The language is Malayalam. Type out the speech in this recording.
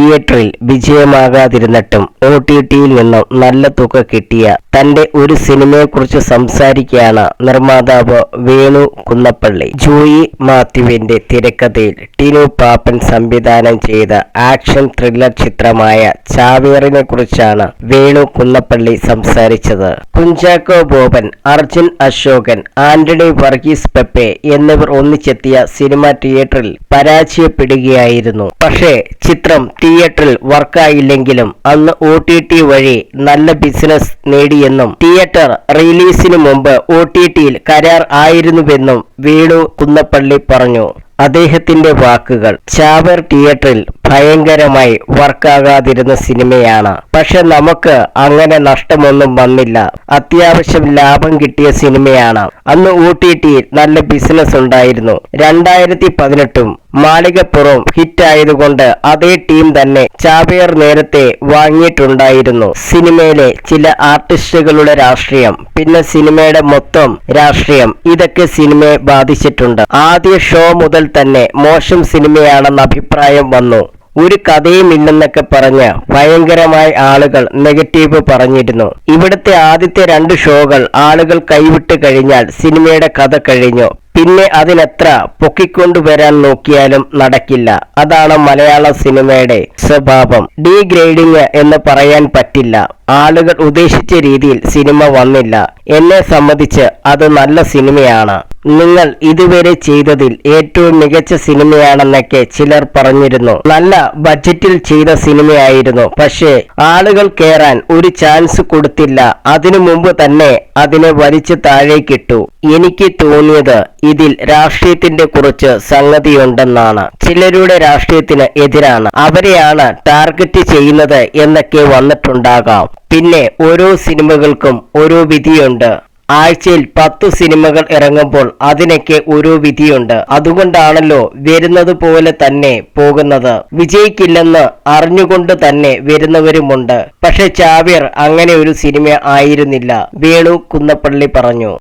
തിയേറ്ററിൽ വിജയമാകാതിരുന്നിട്ടും OTTയിൽ നിന്നും നല്ല തുക കിട്ടിയ തന്റെ ഒരു സിനിമയെക്കുറിച്ച് സംസാരിക്കുകയാണ് നിർമ്മാതാവ് വേണു കുന്നപ്പള്ളി. ജോയി മാത്യുവിന്റെ തിരക്കഥയിൽ ടിനു പാപ്പൻ സംവിധാനം ചെയ്ത ആക്ഷൻ ത്രില്ലർ ചിത്രമായ ചാവേറിനെ കുറിച്ചാണ് വേണു കുന്നപ്പള്ളി സംസാരിച്ചത്. കുഞ്ചാക്കോ ബോബൻ, അർജുൻ അശോകൻ, ആന്റണി വർഗീസ് പെപ്പെ എന്നിവർ ഒന്നിച്ചെത്തിയ സിനിമ തിയേറ്ററിൽ പരാജയപ്പെടുകയായിരുന്നു. പക്ഷേ ചിത്രം തിയേറ്ററിൽ വർക്കായില്ലെങ്കിലും അന്ന് OTT വഴി നല്ല ബിസിനസ് നേടിയെന്നും തിയേറ്റർ റിലീസിന് മുമ്പ് OTTയിൽ കരാർ ആയിരുന്നുവെന്നും വേണു കുന്നപ്പള്ളി പറഞ്ഞു. അദ്ദേഹത്തിന്റെ വാക്കുകൾ: ചാവേർ തിയേറ്ററിൽ ഭയങ്കരമായി വർക്കാകാതിരുന്ന സിനിമയാണ്. പക്ഷെ നമുക്ക് അങ്ങനെ നഷ്ടമൊന്നും വന്നില്ല. അത്യാവശ്യം ലാഭം കിട്ടിയ സിനിമയാണ്. അന്ന് OTTയിൽ നല്ല ബിസിനസ് ഉണ്ടായിരുന്നു. 2018 മാളികപ്പുറം ഹിറ്റായതുകൊണ്ട് അതേ ടീം തന്നെ ചാവേർ നേരത്തെ വാങ്ങിയിട്ടുണ്ടായിരുന്നു. സിനിമയിലെ ചില ആർട്ടിസ്റ്റുകളുടെ രാഷ്ട്രീയം, പിന്നെ സിനിമയുടെ മൊത്തം രാഷ്ട്രീയം, ഇതൊക്കെ സിനിമയെ ബാധിച്ചിട്ടുണ്ട്. ആദ്യ ഷോ മുതൽ തന്നെ മോശം സിനിമയാണെന്ന അഭിപ്രായം വന്നു. ഒരു കഥയുമില്ലെന്നൊക്കെ പറഞ്ഞ് ഭയങ്കരമായി ആളുകൾ നെഗറ്റീവ് പറഞ്ഞിരുന്നു. ഇവിടുത്തെ ആദ്യത്തെ 2 ഷോകൾ ആളുകൾ കൈവിട്ട് കഴിഞ്ഞാൽ സിനിമയുടെ കഥ കഴിഞ്ഞു. പിന്നെ അതിനെത്ര പൊക്കിക്കൊണ്ടുവരാൻ നോക്കിയാലും നടക്കില്ല. അതാണ് മലയാള സിനിമയുടെ സ്വഭാവം. ഡീഗ്രേഡിങ് എന്ന് പറയാൻ പറ്റില്ല. ആളുകൾ ഉദ്ദേശിച്ച രീതിയിൽ സിനിമ വന്നില്ല. എന്നെ സംബന്ധിച്ച് അത് നല്ല സിനിമയാണ്. നിങ്ങൾ ഇതുവരെ ചെയ്തതിൽ ഏറ്റവും മികച്ച സിനിമയാണെന്നൊക്കെ ചിലർ പറഞ്ഞിരുന്നു. നല്ല ബഡ്ജറ്റിൽ ചെയ്ത സിനിമയായിരുന്നു. പക്ഷേ ആളുകൾ കേറാൻ ഒരു ചാൻസ് കൊടുത്തില്ല. അതിനു മുമ്പ് തന്നെ അതിനെ വലിച്ചു താഴേക്കിട്ടു. എനിക്ക് തോന്നിയത് ഇതിൽ രാഷ്ട്രീയത്തിന്റെ കുറച്ച് സംഗതിയുണ്ടെന്നാണ്. ചിലരുടെ രാഷ്ട്രീയത്തിന് എതിരാണ്, അവരെയാണ് ടാർഗറ്റ് ചെയ്യുന്നത് എന്നൊക്കെ വന്നിട്ടുണ്ടാകാം. പിന്നെ ഓരോ സിനിമകൾക്കും ഓരോ വിധിയുണ്ട്. ആഴ്ചയിൽ 10 സിനിമകൾ ഇറങ്ങുമ്പോൾ അതിനൊക്കെ ഓരോ വിധിയുണ്ട്. അതുകൊണ്ടാണല്ലോ വരുന്നത് പോലെ തന്നെ പോകുന്നത്. വിജയിക്കില്ലെന്ന് അറിഞ്ഞുകൊണ്ട് തന്നെ വരുന്നവരുമുണ്ട്. പക്ഷെ ചാവേർ അങ്ങനെ ഒരു സിനിമ ആയിരുന്നില്ല, വേണു കുന്നപ്പള്ളി പറഞ്ഞു.